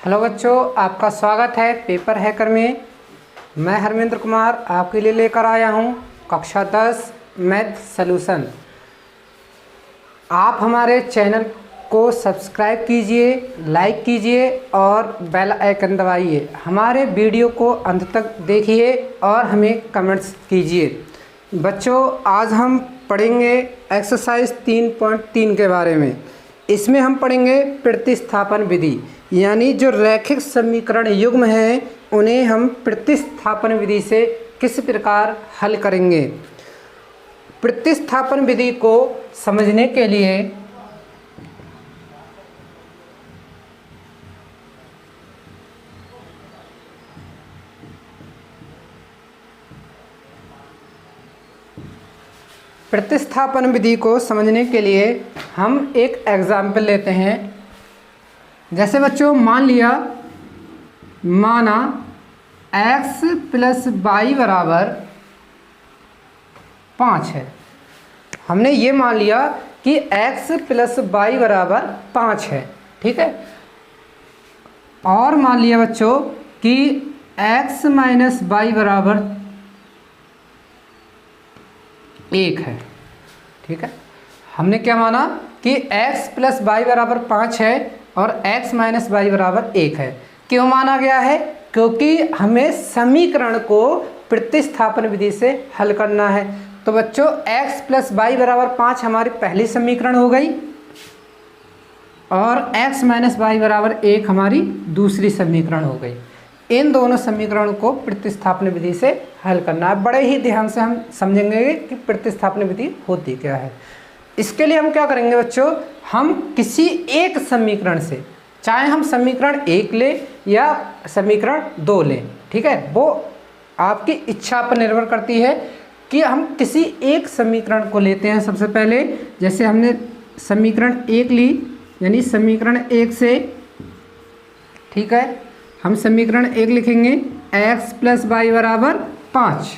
Hello बच्चों, आपका स्वागत है पेपर हैकर में। मैं हरमिंद्र कुमार आपके लिए लेकर आया हूं कक्षा 10 मैथ सॉल्यूशन। आप हमारे चैनल को सब्सक्राइब कीजिए, लाइक कीजिए और बेल आइकन दबाइए। हमारे वीडियो को अंत तक देखिए और हमें कमेंट्स कीजिए। बच्चों, आज हम पढ़ेंगे एक्सरसाइज 3.3 के बारे में। इसमें हम पढ़ेंगे प्रतिस्थापन विधि, यानी जो रैखिक समीकरण युग्म हैं उन्हें हम प्रतिस्थापन विधि से किस प्रकार हल करेंगे। प्रतिस्थापन विधि को समझने के लिए हम एक एग्जाम्पल लेते हैं। जैसे बच्चों माना x + y बराबर 5 है। हमने ये मान लिया कि x + y बराबर 5 है, ठीक है। और मान लिया बच्चों कि x - y बराबर 1 है, ठीक है। हमने क्या माना कि x + y बराबर 5 है और x - y बराबर 1 है। क्यों माना गया है? क्योंकि हमें समीकरण को प्रतिस्थापन विधि से हल करना है। तो बच्चों x + y बराबर 5 हमारी पहली समीकरण हो गई और x - y बराबर 1 हमारी दूसरी समीकरण हो गई। इन दोनों समीकरणों को प्रतिस्थापन विधि से हल करना है। बड़े ही ध्यान से हम समझेंगे कि प्रतिस्थापन विधि होती क्या है। इसके लिए हम क्या करेंगे बच्चों, हम किसी एक समीकरण से, चाहे हम समीकरण 1 लें या समीकरण 2 लें, ठीक है, वो आपकी इच्छा पर निर्भर करती है कि हम किसी एक समीकरण को लेते हैं। सबसे पहले जैसे हमने समीकरण 1 ली, यानी समीकरण 1 से, ठीक है, हम समीकरण 1 लिखेंगे x + y बराबर 5।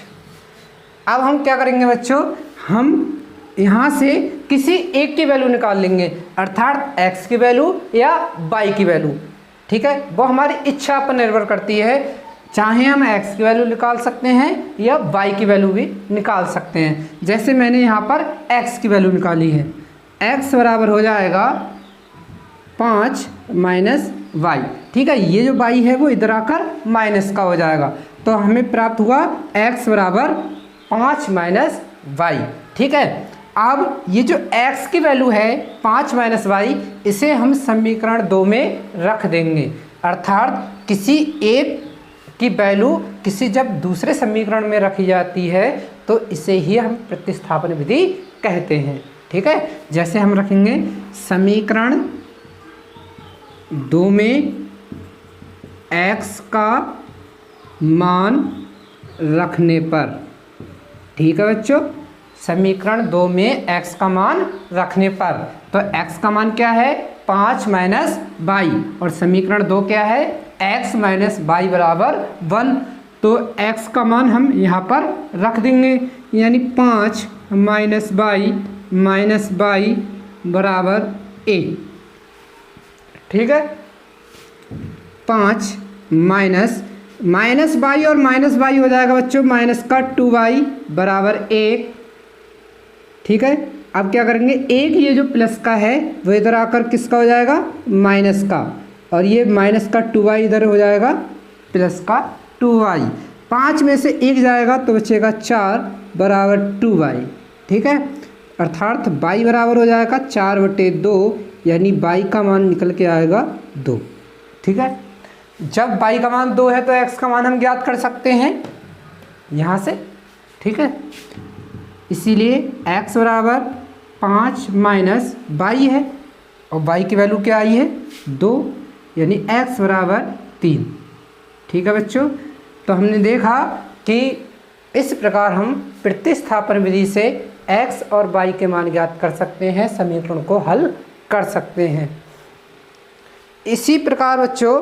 अब हम क्या करेंगे बच्चों, हम यहाँ से किसी एक की वैल्यू निकाल लेंगे, अर्थात x की वैल्यू या y की वैल्यू, ठीक है। वो हमारी इच्छा पर निर्भर करती है, चाहे हम x की वैल्यू निकाल सकते हैं या y की वैल्यू भी निकाल सकते हैं। जैसे मैंने यहाँ पर x की वैल्यू निकाली है, x बराबर हो जाएगा 5 - y, ठीक है। ये जो y है वो इधर आकर माइनस का हो जाएगा, तो हमें प्राप्त हुआ x बराबर 5 - y, ठीक है। अब ये जो x की वैल्यू है 5 - y, इसे हम समीकरण 2 में रख देंगे, अर्थात किसी एक की वैल्यू किसी जब दूसरे समीकरण में रखी जाती है तो इसे ही हम प्रतिस्थापन विधि कहते हैं, ठीक है। जैसे हम रखेंगे समीकरण 2 में x का मान रखने पर, ठीक है बच्चों, समीकरण 2 में x का मान रखने पर, तो x का मान क्या है 5 - y और समीकरण 2 क्या है x - y बराबर 1। तो x का मान हम यहाँ पर रख देंगे, यानी 5 - y बराबर 1, ठीक है। 5 माइनस y और y हो जाएगा बच्चों माइनस का 2y बराबर 1, ठीक है। अब क्या करेंगे, एक ये जो प्लस का है वो इधर आकर किसका हो जाएगा माइनस का, और ये माइनस का 2y इधर हो जाएगा प्लस का 2y। 5 में से 1 जाएगा तो बचेगा 4 बराबर 2y, ठीक है। अर्थात y बराबर हो जाएगा 4/2, यानी y का मान निकल के आएगा 2, ठीक है। जब y का मान 2 है तो x का मान हम ज्ञात कर सकते हैं यहाँ से, ठीक है। इसीलिए x बराबर 5 - y है और y की वैल्यू क्या आई है 2, यानी x बराबर 3, ठीक है बच्चों। तो हमने देखा कि इस प्रकार हम प्रतिस्थापन विधि से x और y के मान ज्ञात कर सकते हैं, समीकरण को हल कर सकते हैं। इसी प्रकार बच्चों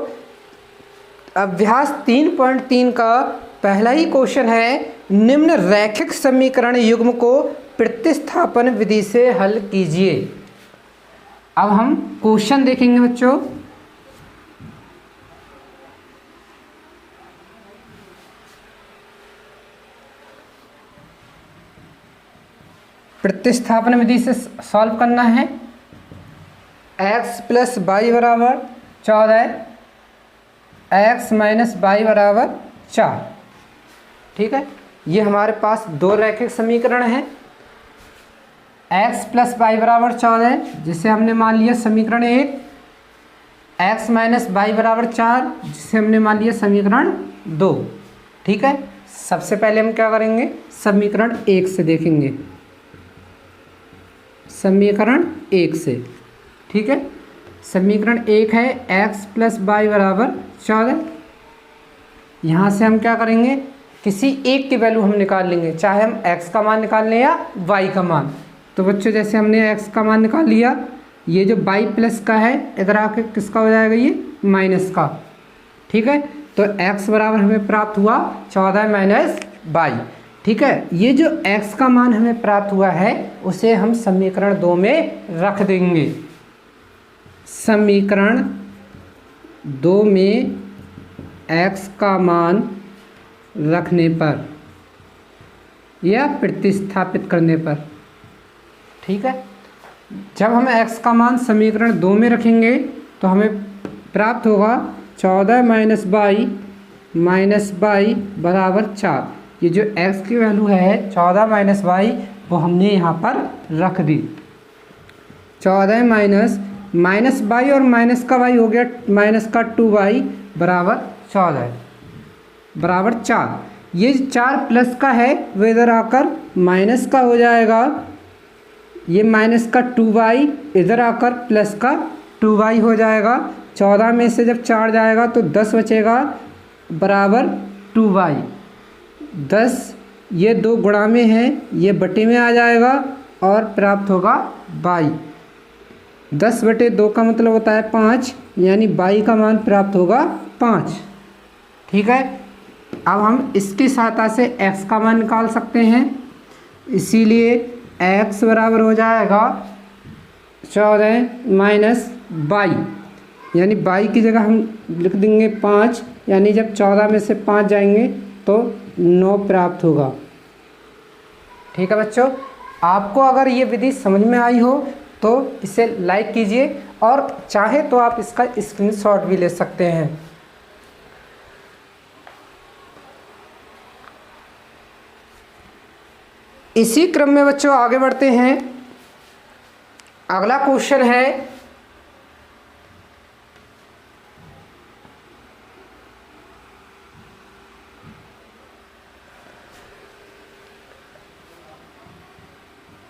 अभ्यास 3.3 का पहला ही क्वेश्चन है, निम्न रैखिक समीकरण युग्म को प्रतिस्थापन विधि से हल कीजिए। अब हम क्वेश्चन देखेंगे बच्चों। प्रतिस्थापन विधि से सॉल्व करना है। x प्लस वाई बराबर 14, x माइनस वाई बराबर 4। ठीक है, ये हमारे पास दो रैखिक समीकरण हैं। x प्लस वाई बराबर 14 जिसे हमने मान लिया समीकरण 1, x माइनस वाई बराबर 4 जिसे हमने मान लिया समीकरण 2। ठीक है, सबसे पहले हम क्या करेंगे, समीकरण 1 से देखेंगे, समीकरण 1 से। ठीक है, समीकरण 1 है x प्लस वाई बराबर 14। यहाँ से हम क्या करेंगे, किसी एक की वैल्यू हम निकाल लेंगे, चाहे हम x का मान निकाल लें या y का मान। तो बच्चों जैसे हमने x का मान निकाल लिया, ये जो y प्लस का है इधर आके किसका हो जाएगा, ये माइनस का। ठीक है, तो x बराबर हमें प्राप्त हुआ 14 माइनस वाई। ठीक है, ये जो x का मान हमें प्राप्त हुआ है उसे हम समीकरण 2 में रख देंगे। समीकरण 2 में x का मान रखने पर या प्रतिस्थापित करने पर। ठीक है, जब हम x का मान समीकरण 2 में रखेंगे तो हमें प्राप्त होगा 14 माइनस वाई बराबर 4। ये जो x की वैल्यू है 14 माइनस वाई वो हमने यहाँ पर रख दी। 14 माइनस वाई और माइनस का वाई हो गया माइनस का 2y बराबर 14 बराबर 4। ये 4 प्लस का है वो इधर आकर माइनस का हो जाएगा, ये माइनस का 2y इधर आकर प्लस का 2y हो जाएगा। 14 में से जब 4 जाएगा तो 10 बचेगा बराबर 2y। 10 ये 2 गुणा में है, ये बटे में आ जाएगा और प्राप्त होगा y। 10 बटे 2 का मतलब होता है 5, यानी y का मान प्राप्त होगा 5। ठीक है, अब हम इसकी सहायता से x का मान निकाल सकते हैं, इसीलिए x बराबर हो जाएगा 14 माइनस वाई, यानी y की जगह हम लिख देंगे 5, यानी जब 14 में से 5 जाएंगे तो 9 प्राप्त होगा। ठीक है बच्चों, आपको अगर ये विधि समझ में आई हो तो इसे लाइक कीजिए और चाहे तो आप इसका स्क्रीनशॉट भी ले सकते हैं। इसी क्रम में बच्चों आगे बढ़ते हैं। अगला क्वेश्चन है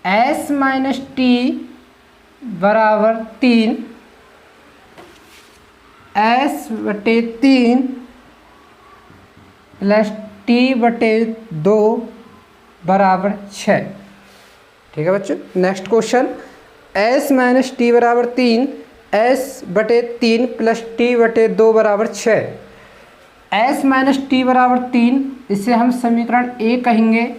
s माइनस टी बराबर 3, s बटे 3 प्लस टी बटे 2 बराबर 6। ठीक है बच्चों, next question, s minus T बराबर 3, s बटे 3 प्लस टी बटे 2 बराबर 6। s माइनस टी बराबर 3 इसे हम समीकरण A कहेंगे,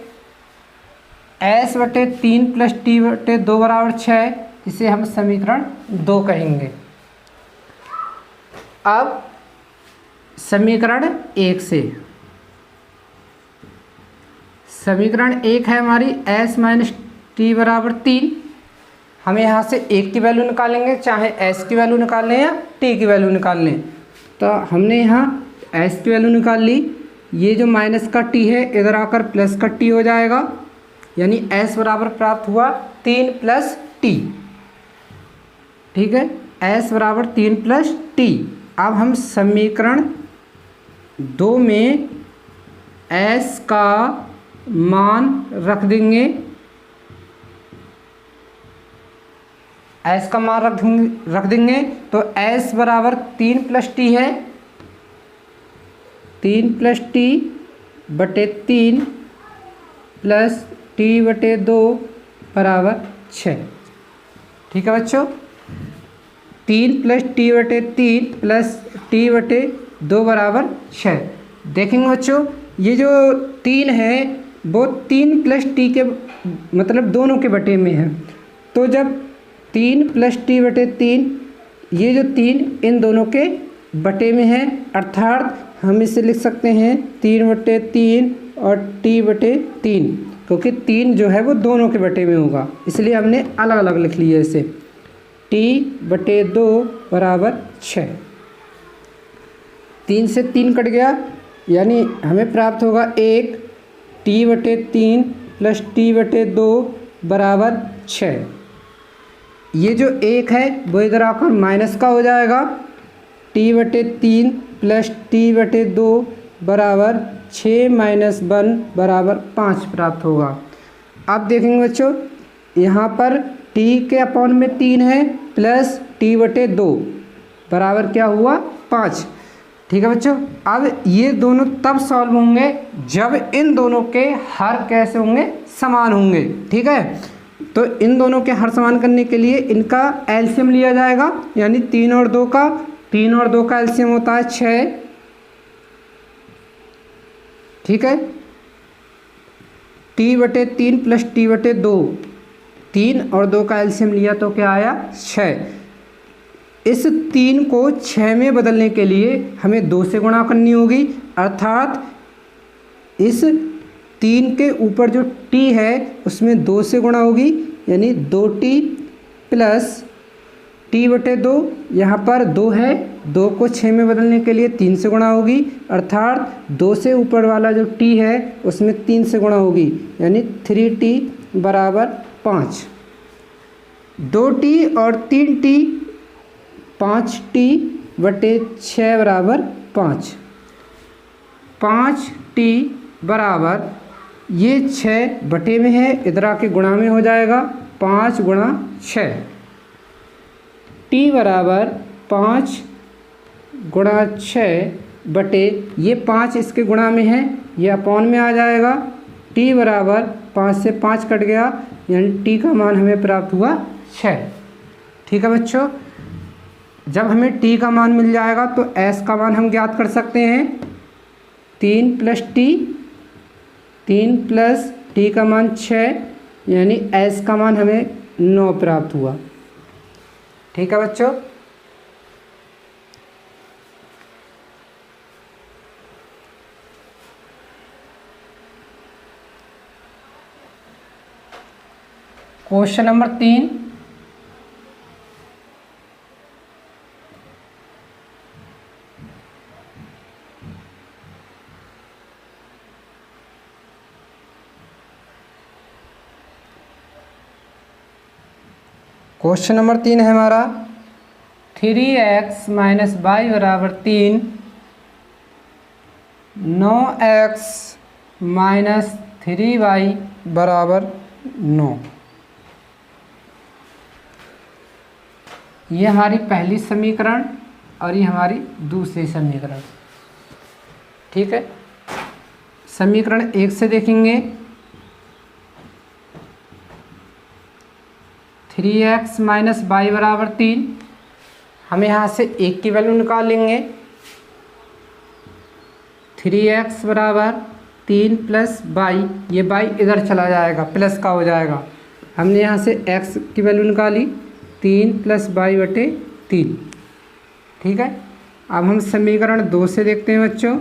s बटे 3 प्लस टी बटे 2 बराबर 6 इसे हम समीकरण 2 कहेंगे। अब समीकरण 1 से, समीकरण 1 है हमारी s माइनस टी बराबर 3। हम यहाँ से 1 की वैल्यू निकालेंगे, चाहे s की वैल्यू निकाल लें या t की वैल्यू निकाल लें। तो हमने यहाँ s की वैल्यू निकाल ली, ये जो माइनस का t है इधर आकर प्लस का t हो जाएगा, यानी s बराबर प्राप्त हुआ 3 प्लस t। ठीक है, s बराबर 3 प्लस t। अब हम समीकरण 2 में s का मान रख देंगे, s का मान रख देंगे तो s बराबर 3 प्लस टी है, 3 प्लस टी बटे 3 प्लस टी बटे 2 बराबर 6। ठीक है बच्चों, 3 प्लस टी बटे 3 प्लस टी बटे 2 बराबर 6। देखेंगे बच्चों, ये जो 3 है वो 3 प्लस टी के मतलब दोनों के बटे में है, तो जब 3 प्लस टी बटे 3, ये जो 3 इन दोनों के बटे में है, अर्थात हम इसे लिख सकते हैं 3 बटे 3 और टी बटे 3। क्योंकि 3 जो है वो दोनों के बटे में होगा, इसलिए हमने अलग अलग लिख लिया इसे। t/2 बराबर 6। 3 से 3 कट गया, यानी हमें प्राप्त होगा 1 t/3 प्लस t/2 बराबर 6। ये जो 1 है वो इधर आकर माइनस का हो जाएगा। t/3 प्लस t/2 बराबर 6 माइनस 1 बराबर 5 प्राप्त होगा। अब देखेंगे बच्चों, यहाँ पर t के अपॉन में 3 है प्लस t/2 बराबर क्या हुआ 5। ठीक है बच्चों, अब ये दोनों तब सॉल्व होंगे जब इन दोनों के हर कैसे होंगे, समान होंगे। ठीक है, तो इन दोनों के हर समान करने के लिए इनका एलसीएम लिया जाएगा, यानी 3 और 2 का। 3 और 2 का एलसीएम होता है 6। ठीक है, t/3 प्लस t/2, 3 और 2 का एलसीएम लिया तो क्या आया 6। इस 3 को 6 में बदलने के लिए हमें 2 से गुणा करनी होगी, अर्थात इस 3 के ऊपर जो t है उसमें 2 से गुणा होगी, यानी 2t प्लस t/2। यहाँ पर 2 है, 2 को 6 में बदलने के लिए 3 से गुणा होगी, अर्थात 2 से ऊपर वाला जो t है उसमें 3 से गुणा होगी, यानी 3t बराबर 5। 2t और 3t, 5t/6 बराबर 5। 5t बराबर ये 6 बटे में है, इधर आके गुणा में हो जाएगा, 5 गुणा 6। t बराबर 5 गुणा 6 बटे ये 5 इसके गुणा में है, ये अपॉन में आ जाएगा। t बराबर 5 से 5 कट गया, यानी t का मान हमें प्राप्त हुआ 6। ठीक है बच्चों, जब हमें t का मान मिल जाएगा तो s का मान हम ज्ञात कर सकते हैं। 3 प्लस t का मान 6, यानी s का मान हमें 9 प्राप्त हुआ। ठीक है बच्चों, क्वेश्चन नंबर 3। क्वेश्चन नंबर 3 है हमारा 3x माइनस वाई बराबर 3, 9x माइनस 3y बराबर 9। ये हमारी पहली समीकरण और ये हमारी दूसरी समीकरण। ठीक है, समीकरण 1 से देखेंगे, 3x माइनस वाई बराबर 3। हम यहाँ से 1 की वैल्यू निकाल लेंगे। 3x बराबर 3 प्लस वाई, ये वाई इधर चला जाएगा, प्लस का हो जाएगा। हमने यहाँ से x की वैल्यू निकाली, 3 प्लस वाई बटे 3। ठीक है, अब हम समीकरण 2 से देखते हैं बच्चों।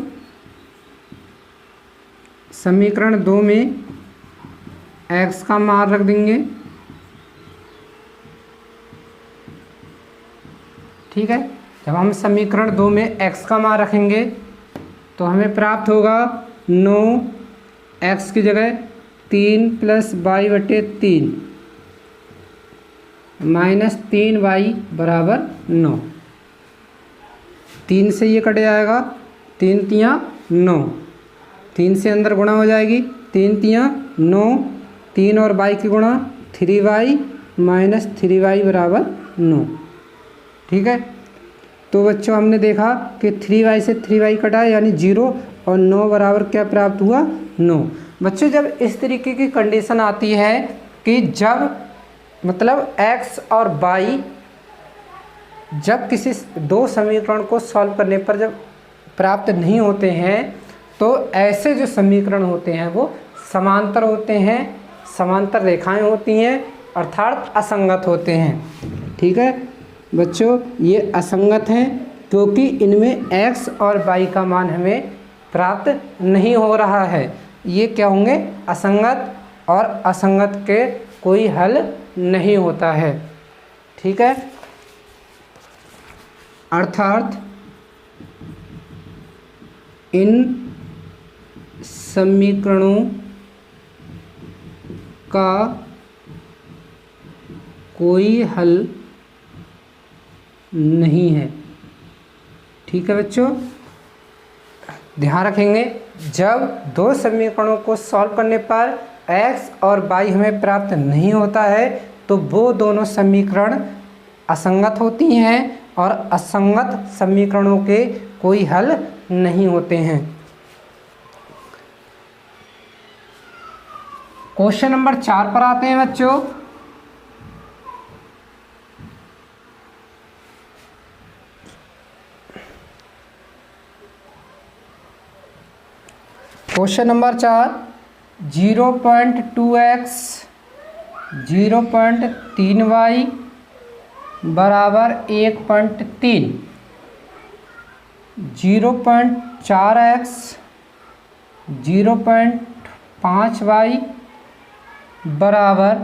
समीकरण 2 में x का मान रख देंगे। ठीक है, जब हम समीकरण 2 में x का मान रखेंगे तो हमें प्राप्त होगा 9x की जगह 3 प्लस वाई बटे 3 माइनस 3y बराबर 9। 3 से ये कट जाएगा, 3 तियाँ 9, 3 से अंदर गुणा हो जाएगी, 3 तियाँ 9, 3 और y की गुणा 3y माइनस 3y बराबर 9। ठीक है, तो बच्चों हमने देखा कि 3y से 3y कटा, यानी 0 और 9 बराबर क्या प्राप्त हुआ 9। बच्चों जब इस तरीके की कंडीशन आती है कि जब मतलब x और y जब किसी दो समीकरण को सॉल्व करने पर जब प्राप्त नहीं होते हैं तो ऐसे जो समीकरण होते हैं वो समांतर होते हैं, समांतर रेखाएं होती हैं, अर्थात असंगत होते हैं। ठीक है बच्चों, ये असंगत हैं क्योंकि इनमें x और y का मान हमें प्राप्त नहीं हो रहा है। ये क्या होंगे, असंगत और असंगत के कोई हल नहीं होता है। ठीक है, अर्थात इन समीकरणों का कोई हल नहीं है। ठीक है बच्चों, ध्यान रखेंगे, जब दो समीकरणों को सॉल्व करने पर x और y हमें प्राप्त नहीं होता है तो वो दोनों समीकरण असंगत होती हैं और असंगत समीकरणों के कोई हल नहीं होते हैं। क्वेश्चन नंबर 4 पर आते हैं बच्चों। क्वेश्चन नंबर 4, 0.2x 0.3y बराबर 1.3, 0.4x 0.5y बराबर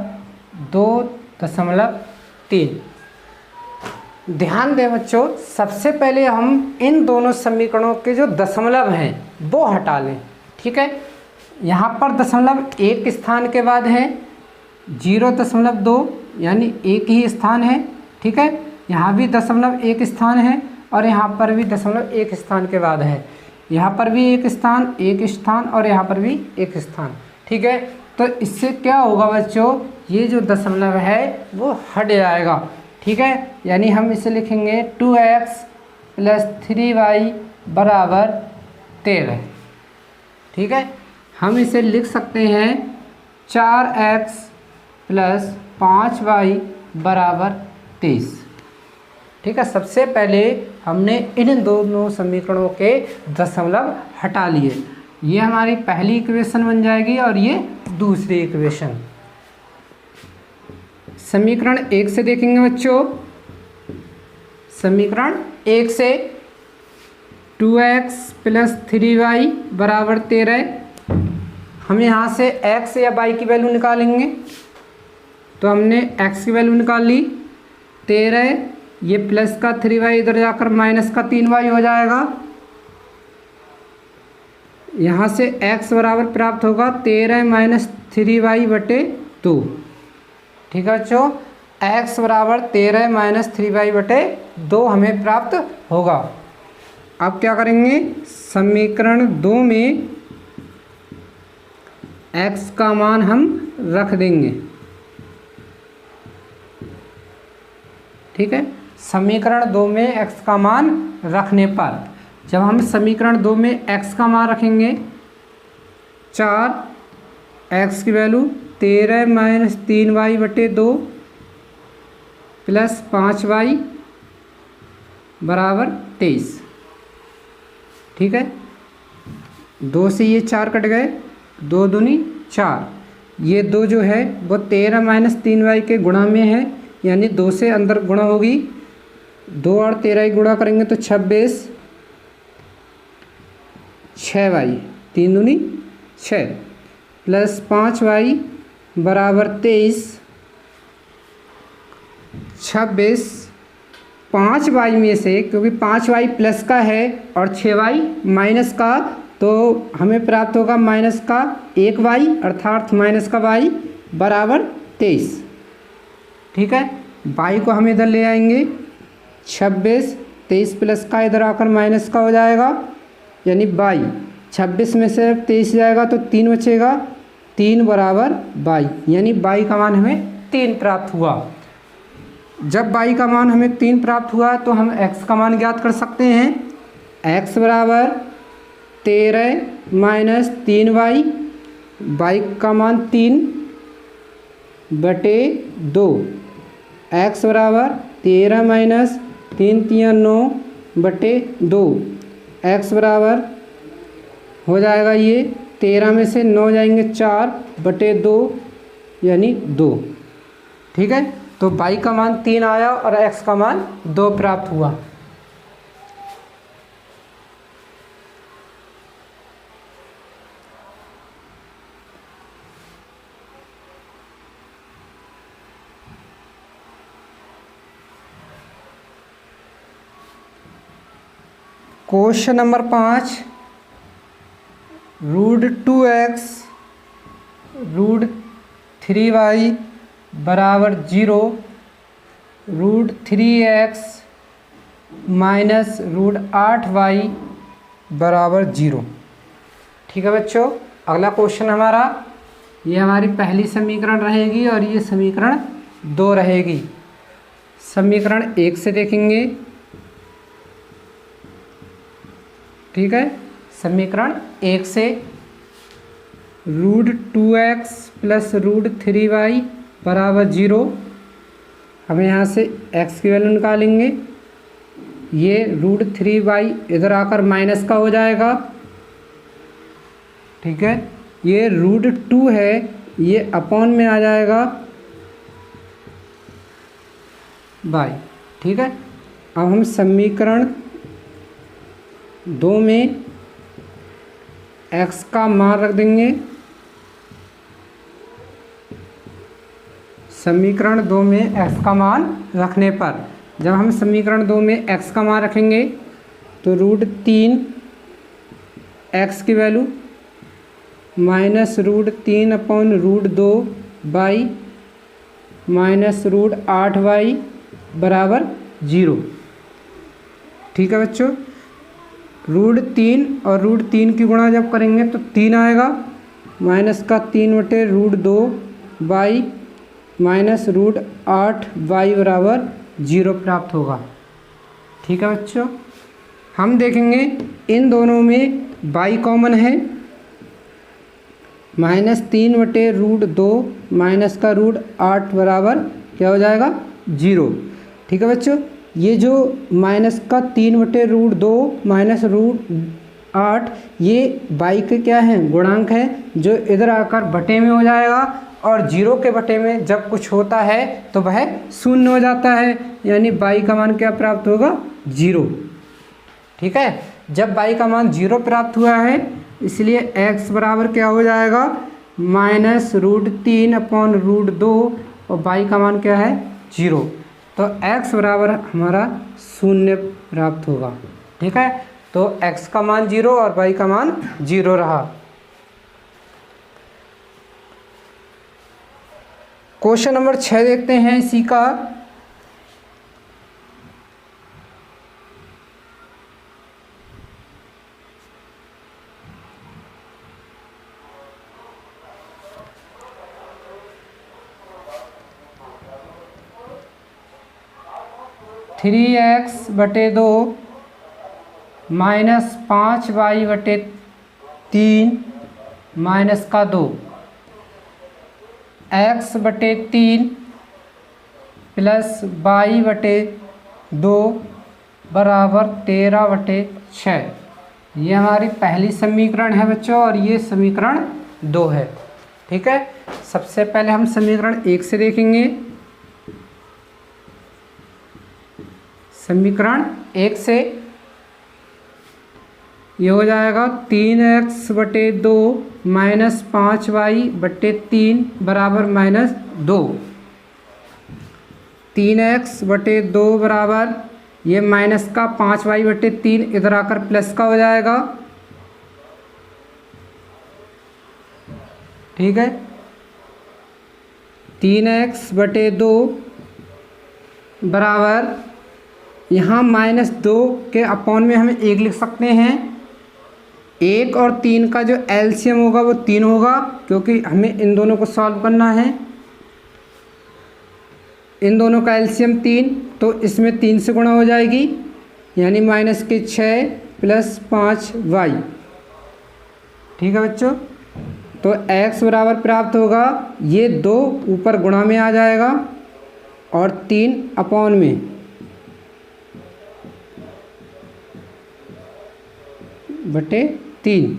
2.3। ध्यान दें बच्चों, सबसे पहले हम इन दोनों समीकरणों के जो दशमलव हैं वो हटा लें। ठीक है, यहाँ पर दशमलव एक स्थान के बाद है, 0.2 यानी एक ही स्थान है। ठीक है, यहाँ भी दशमलव एक स्थान है और यहाँ पर भी दशमलव एक स्थान के बाद है। यहाँ पर भी एक स्थान और यहाँ पर भी एक स्थान। ठीक है, तो इससे क्या होगा बच्चों, ये जो दशमलव है वो हट जाएगा। ठीक है, यानी हम इसे लिखेंगे 2x + 3y बराबर 13। ठीक है, हम इसे लिख सकते हैं 4x + 5y बराबर 23। ठीक है, सबसे पहले हमने इन दोनों समीकरणों के दशमलव हटा लिए। ये हमारी पहली इक्वेशन बन जाएगी और ये दूसरी इक्वेशन। समीकरण 1 से देखेंगे बच्चों। समीकरण 1 से 2x + 3y बराबर 13। हम यहाँ से x या y की वैल्यू निकालेंगे, तो हमने x की वैल्यू निकाल ली 13, ये प्लस का 3y इधर जाकर माइनस का 3y हो जाएगा। यहाँ से x बराबर प्राप्त होगा 13 - 3y बटे 2। ठीक है बच्चों, x बराबर 13 - 3y बटे 2 हमें प्राप्त होगा। अब क्या करेंगे, समीकरण 2 में x का मान हम रख देंगे। ठीक है, समीकरण 2 में x का मान रखने पर, जब हम समीकरण 2 में x का मान रखेंगे, 4x की वैल्यू 13 - 3y बटे 2 + 5y बराबर 23। ठीक है, 2 से ये 4 कट गए, 2 दूनी 4, ये 2 जो है वो 13 - 3y के गुणा में है, यानी 2 से अंदर गुणा होगी। 2 और 13 ही गुणा करेंगे तो 26, 6y 3 दूनी 6 + 5y बराबर 23। 26 5y में से, क्योंकि 5y प्लस का है और 6y माइनस का, तो हमें प्राप्त होगा माइनस का 1y, अर्थात माइनस का y बराबर 23। ठीक है, y को हम इधर ले आएंगे, 26 23 प्लस का इधर आकर माइनस का हो जाएगा, यानी y 26 में से 23 जाएगा तो 3 बचेगा, 3 बराबर y, यानी y का मान हमें 3 प्राप्त हुआ। जब y का मान हमें 3 प्राप्त हुआ तो हम x का मान ज्ञात कर सकते हैं। x बराबर 13 - 3y, y का मान 3 बटे 2, x बराबर 13 - 3 3 9 बटे 2, x बराबर हो जाएगा, ये 13 में से 9 जाएंगे 4 बटे 2 यानी 2। ठीक है, तो y का मान 3 आया और x का मान 2 प्राप्त हुआ। क्वेश्चन नंबर 5, √2x √3y बराबर 0, √3x माइनस √8y बराबर 0। ठीक है बच्चों, अगला क्वेश्चन हमारा, ये हमारी पहली समीकरण रहेगी और ये समीकरण 2 रहेगी। समीकरण 1 से देखेंगे। ठीक है, समीकरण 1 से √2x प्लस √3y बराबर 0। हमें यहाँ से x की वैल्यू निकालेंगे। ये √3y इधर आकर माइनस का हो जाएगा। ठीक है, ये √2 है, ये अपॉन में आ जाएगा y। ठीक है, अब हम समीकरण 2 में x का मान रख देंगे। समीकरण 2 में x का मान रखने पर, जब हम समीकरण 2 में x का मान रखेंगे तो √3 x की value minus √3 upon √2 y minus √8y बराबर 0। ठीक है बच्चों, √3 और √3 की गुणा जब करेंगे तो 3 आएगा, माइनस का 3/√2 y माइनस √8y बराबर 0 प्राप्त होगा। ठीक है बच्चों, हम देखेंगे इन दोनों में y कॉमन है, माइनस 3/√2 माइनस का √8 बराबर क्या हो जाएगा 0। ठीक है बच्चों, ये जो माइनस का 3/√2 माइनस √8 ये y के क्या हैं, गुणांक है, जो इधर आकर बटे में हो जाएगा और 0 के बटे में जब कुछ होता है तो वह 0 हो जाता है, यानी y का मान क्या प्राप्त होगा 0। ठीक है, जब y का मान 0 प्राप्त हुआ है इसलिए x बराबर क्या हो जाएगा माइनस √3 अपॉन √2 और y का मान क्या है 0, तो x बराबर हमारा 0 प्राप्त होगा। ठीक है, तो x का मान 0 और y का मान 0 रहा। क्वेश्चन नंबर 6 देखते हैं इसी का। थ्री एक्स बटे 2 माइनस 5y/3 माइनस का 2, x/3 प्लस y/2 बराबर 13/6। ये हमारी पहली समीकरण है बच्चों और ये समीकरण 2 है। ठीक है, सबसे पहले हम समीकरण 1 से देखेंगे। समीकरण 1 से ये हो जाएगा 3x/2 माइनस 5y/3 बराबर -2। 3x/2 बराबर ये माइनस का 5y/3 इधर आकर प्लस का हो जाएगा। ठीक है, 3x/2 बराबर यहाँ -2 के अपॉन में हम 1 लिख सकते हैं। 1 और 3 का जो एलसीएम होगा वो 3 होगा, क्योंकि हमें इन दोनों को सॉल्व करना है। इन दोनों का एलसीएम 3, तो इसमें 3 से गुणा हो जाएगी, यानी -6 प्लस 5y। ठीक है बच्चों, तो x बराबर प्राप्त होगा, ये 2 ऊपर गुणा में आ जाएगा और 3 अपॉन में बटे 3,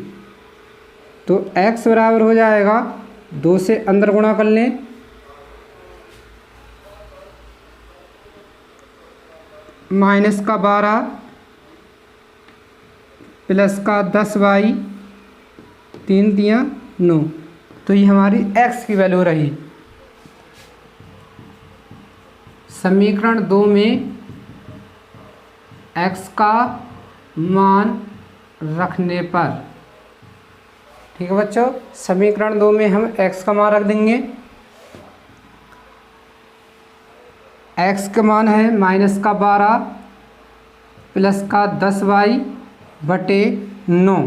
तो x बराबर हो जाएगा 2 से अंदर गुणा कर लें, माइनस का 12 प्लस का 10y, 3 तियाँ 9, तो ये हमारी x की वैल्यू रही। समीकरण 2 में x का मान रखने पर। ठीक है बच्चों, समीकरण 2 में हम x का मान रख देंगे। x का मान है -12 प्लस का 10y बटे 9।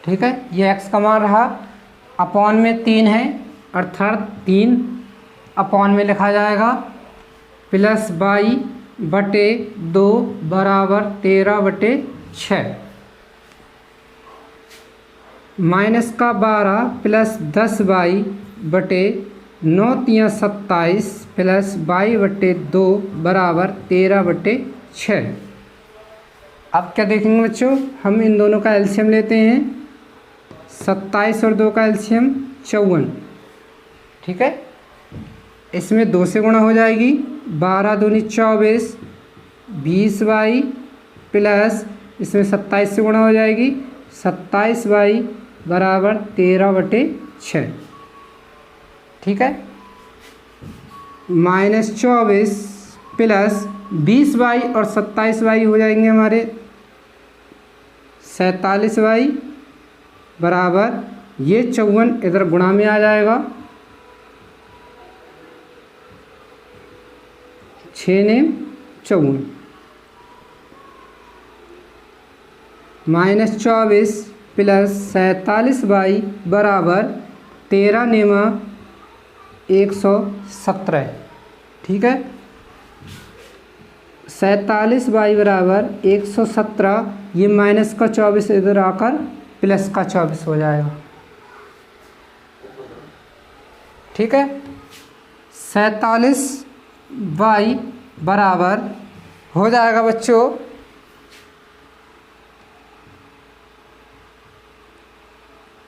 ठीक है, ये x का मान रहा। अपॉन में 3 है, अर्थात 3 अपॉन में लिखा जाएगा, प्लस y बटे 2 बराबर 13 बटे 6। -12 प्लस 10y बटे 9 3 27 प्लस y बटे 2 बराबर 13 बटे 6। अब क्या देखेंगे बच्चों, हम इन दोनों का एलसीएम लेते हैं। 27 और 2 का एलसीएम 54। ठीक है, इसमें 2 से गुणा हो जाएगी, 12 दूनी 24, 20y प्लस इसमें 27 से गुणा हो जाएगी, 27y बराबर 13 बटे 6। ठीक है, -24 प्लस 20y और 27y हो जाएंगे हमारे 47y बराबर, ये 54 इधर गुणा में आ जाएगा, 6 ने 54, -24 प्लस 47y बराबर 13 नेमा 117। ठीक है, 47y बराबर 117, ये माइनस का 24 इधर आकर प्लस का 24 हो जाएगा। ठीक है, 47y बराबर हो जाएगा बच्चों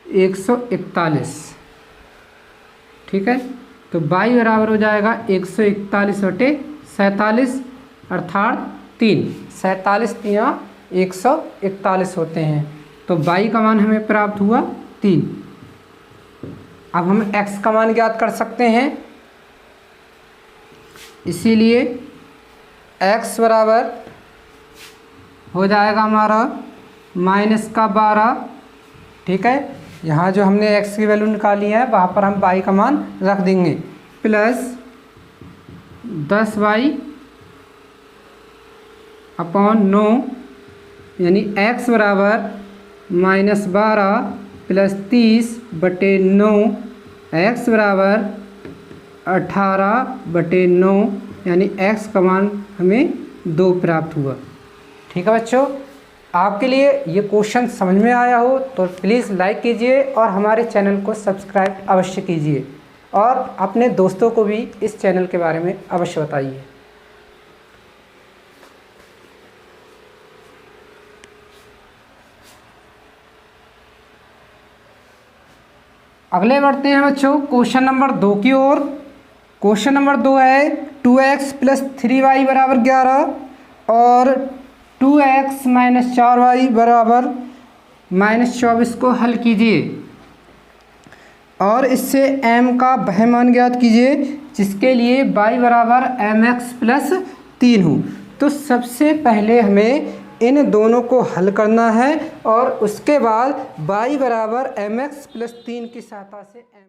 141। ठीक है, तो y बराबर हो जाएगा 141 बटे 47, अर्थात 3। 47 3 141 होते हैं, तो y का मान हमें प्राप्त हुआ 3। अब हम x का मान ज्ञात कर सकते हैं, इसीलिए x बराबर हो जाएगा हमारा -12। ठीक है, यहाँ जो हमने x की वैल्यू निकाली है वहाँ पर हम y का मान रख देंगे, प्लस 10y अपॉन 9, यानी x बराबर -12 प्लस 30 बटे 9, x बराबर 18 बटे 9, यानी x का मान हमें 2 प्राप्त हुआ। ठीक है बच्चों, आपके लिए ये क्वेश्चन समझ में आया हो तो प्लीज़ लाइक कीजिए और हमारे चैनल को सब्सक्राइब अवश्य कीजिए, और अपने दोस्तों को भी इस चैनल के बारे में अवश्य बताइए। अगले बढ़ते हैं बच्चों क्वेश्चन नंबर 2 की ओर। क्वेश्चन नंबर 2 है 2x प्लस 3y बराबर 11 और 2x माइनस 4y बराबर -24 को हल कीजिए और इससे m का वह मान ज्ञात कीजिए जिसके लिए y बराबर mx प्लस 3 हो। तो सबसे पहले हमें इन दोनों को हल करना है और उसके बाद y बराबर mx प्लस 3 की सहायता से m